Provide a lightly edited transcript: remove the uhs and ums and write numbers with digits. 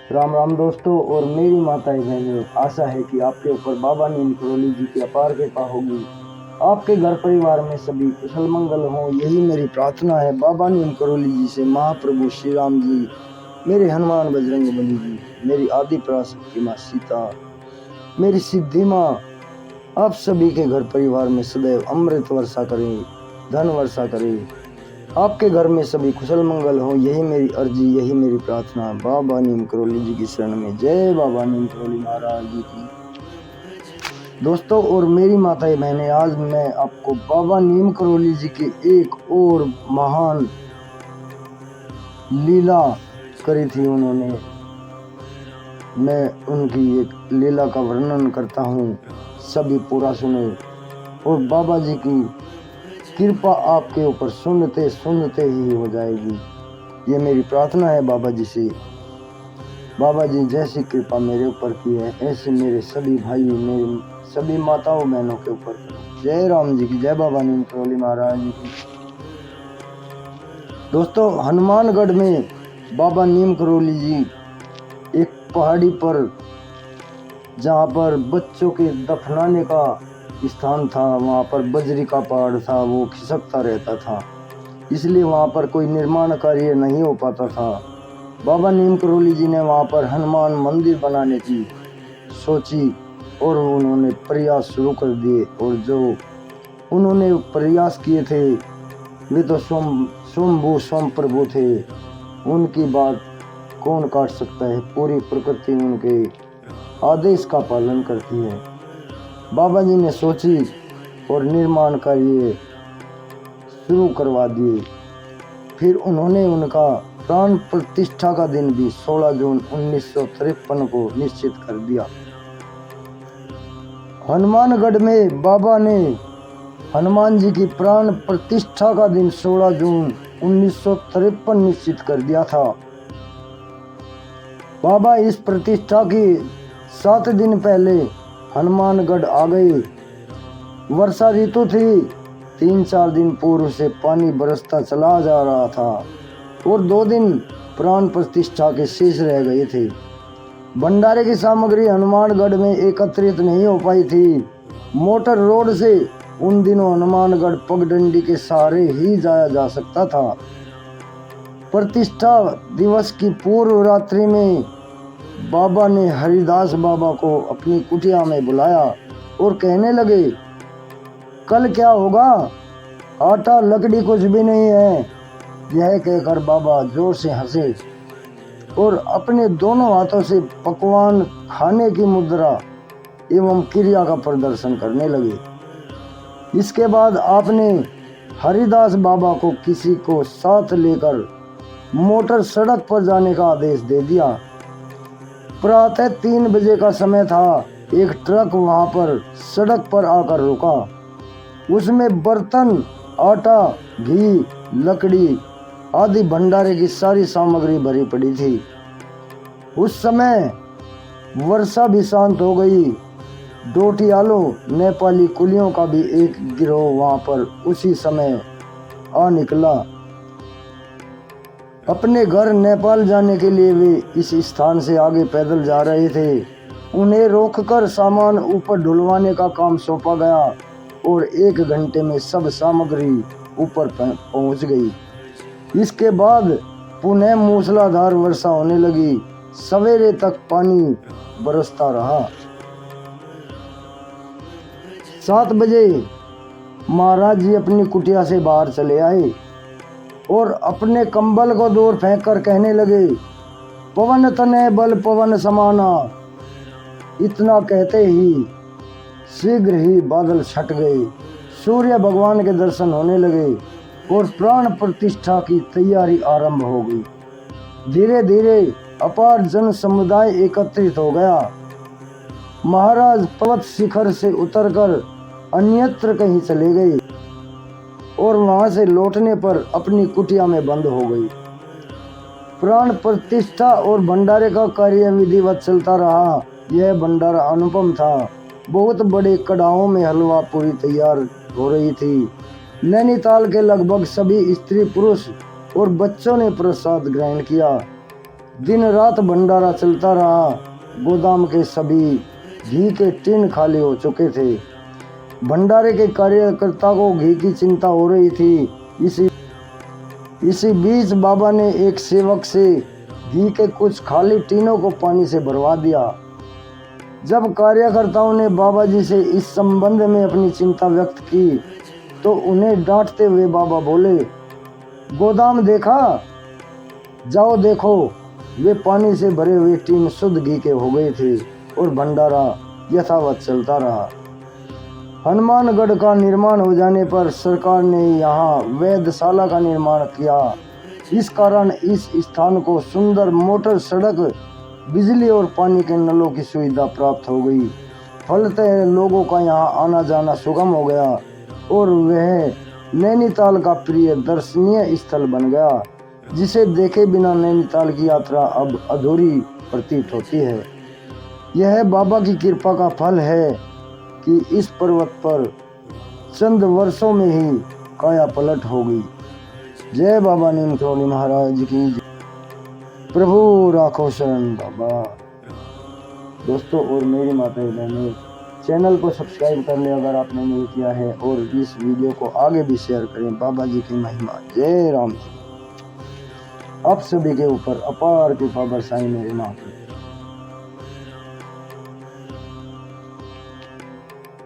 राम राम दोस्तों और मेरी माताएं बहनों, आशा है कि आपके ऊपर बाबा नीम करोली जी की अपार कृपा होगी। आपके घर परिवार में सभी कुशल मंगल हों, यही मेरी प्रार्थना है। बाबा नीम करोली जी से महाप्रभु श्री राम जी, मेरे हनुमान बजरंग बली जी, मेरी आदि पराशक्ति माँ सीता, मेरी सिद्धि माँ, आप सभी के घर परिवार में सदैव अमृत वर्षा करें, धन वर्षा करें। आपके घर में सभी कुशल मंगल हो, यही मेरी अर्जी, यही मेरी प्रार्थना। बाबा नीम करोली जी की शरण में। जय बाबा नीम करोली महाराज जी की। दोस्तों और मेरी माताएं बहनें, आज मैं आपको बाबा नीम करोली जी की एक और महान लीला करी थी उन्होंने, मैं उनकी एक लीला का वर्णन करता हूँ, सभी पूरा सुने और बाबा जी की कृपा आपके ऊपर सुनते सुनते ही हो जाएगी, ये मेरी प्रार्थना है बाबा जी से। बाबा जी जैसी कृपा मेरे ऊपर की है, ऐसे मेरे सभी भाई, मेरे सभी माताओं बहनों के ऊपर करो। जय राम जी की, जय बाबा नीम करोली महाराज जी की। दोस्तों, हनुमानगढ़ में बाबा नीम करोली जी एक पहाड़ी पर, जहाँ पर बच्चों के दफनाने का स्थान था, वहाँ पर बजरी का पहाड़ था, वो खिसकता रहता था, इसलिए वहाँ पर कोई निर्माण कार्य नहीं हो पाता था। बाबा नीम करोली जी ने वहाँ पर हनुमान मंदिर बनाने की सोची और उन्होंने प्रयास शुरू कर दिए, और जो उन्होंने प्रयास किए थे वे तो स्वयं प्रभु थे, उनकी बात कौन काट सकता है। पूरी प्रकृति उनके आदेश का पालन करती है। बाबा जी ने सोची और निर्माण कार्य शुरू करवा दिए। फिर उन्होंने उनका प्राण प्रतिष्ठा का दिन भी 16 जून 1953 को निश्चित कर दिया। हनुमानगढ़ में बाबा ने हनुमान जी की प्राण प्रतिष्ठा का दिन 16 जून 1953 निश्चित कर दिया था। बाबा इस प्रतिष्ठा की 7 दिन पहले हनुमानगढ़ आ गए। वर्षा ऋतु थी, 3-4 दिन पूर्व से पानी बरसता चला जा रहा था और 2 दिन प्राण प्रतिष्ठा के शेष रह गए थे। भंडारे की सामग्री हनुमानगढ़ में एकत्रित नहीं हो पाई थी। मोटर रोड से उन दिनों हनुमानगढ़ पगडंडी के सहारे ही जाया जा सकता था। प्रतिष्ठा दिवस की पूर्व रात्रि में बाबा ने हरिदास बाबा को अपनी कुटिया में बुलाया और कहने लगे, कल क्या होगा? आटा लकड़ी कुछ भी नहीं है। यह कहकर बाबा जोर से हंसे और अपने दोनों हाथों से पकवान खाने की मुद्रा एवं क्रिया का प्रदर्शन करने लगे। इसके बाद आपने हरिदास बाबा को किसी को साथ लेकर मोटर सड़क पर जाने का आदेश दे दिया। प्रातः 3 बजे का समय था। एक ट्रक वहां पर सड़क पर आकर रुका। उसमें बर्तन, आटा, घी, लकड़ी आदि भंडारे की सारी सामग्री भरी पड़ी थी। उस समय वर्षा भी शांत हो गई। डोटियालों, नेपाली कुलियों का भी एक गिरोह वहां पर उसी समय आ निकला। अपने घर नेपाल जाने के लिए वे इस स्थान से आगे पैदल जा रहे थे। उन्हें रोककर सामान ऊपर ढुलवाने का काम सौंपा गया और 1 घंटे में सब सामग्री ऊपर पहुंच गई। इसके बाद पुनः मूसलाधार वर्षा होने लगी। सवेरे तक पानी बरसता रहा। 7 बजे महाराज जी अपनी कुटिया से बाहर चले आए और अपने कंबल को दूर फेंक कर कहने लगे, पवन तने बल पवन समाना। इतना कहते ही शीघ्र ही बादल छट गए, सूर्य भगवान के दर्शन होने लगे और प्राण प्रतिष्ठा की तैयारी आरंभ हो गई। धीरे धीरे अपार जन समुदाय एकत्रित हो गया। महाराज पर्वत शिखर से उतरकर अन्यत्र कहीं चले गए और वहां से लौटने पर अपनी कुटिया में बंद हो गई। प्राण प्रतिष्ठा और भंडारे का कार्य विधिवत चलता रहा। यह भंडारा अनुपम था। बहुत बड़े कड़ाहों में हलवा पूरी तैयार हो रही थी। नैनीताल के लगभग सभी स्त्री पुरुष और बच्चों ने प्रसाद ग्रहण किया। दिन रात भंडारा चलता रहा। गोदाम के सभी घी के टिन खाली हो चुके थे। भंडारे के कार्यकर्ता को घी की चिंता हो रही थी। इसी बीच बाबा ने एक सेवक से घी के कुछ खाली टीनों को पानी से भरवा दिया। जब कार्यकर्ताओं ने बाबा जी से इस संबंध में अपनी चिंता व्यक्त की तो उन्हें डांटते हुए बाबा बोले, गोदाम देखा? जाओ देखो, वे पानी से भरे हुए टीन शुद्ध घी के हो गए थे और भंडारा यथावत चलता रहा। हनुमानगढ़ का निर्माण हो जाने पर सरकार ने यहाँ वेधशाला का निर्माण किया। इस कारण इस स्थान को सुंदर मोटर सड़क, बिजली और पानी के नलों की सुविधा प्राप्त हो गई। फलतः लोगों का यहाँ आना जाना सुगम हो गया और वह नैनीताल का प्रिय दर्शनीय स्थल बन गया, जिसे देखे बिना नैनीताल की यात्रा अब अधूरी प्रतीत होती है। यह बाबा की कृपा का फल है कि इस पर्वत पर चंद वर्षों में ही काया पलट हो गई। जय बाबा नीम करोली महाराज की जय। प्रभु राखो शरण बाबा। दोस्तों और मेरी माता बहनों, चैनल को सब्सक्राइब कर ले अगर आपने नहीं किया है, और इस वीडियो को आगे भी शेयर करें। बाबा जी की महिमा। जय राम जी। आप सभी के ऊपर अपार कृपा बरसाई मेरे माता।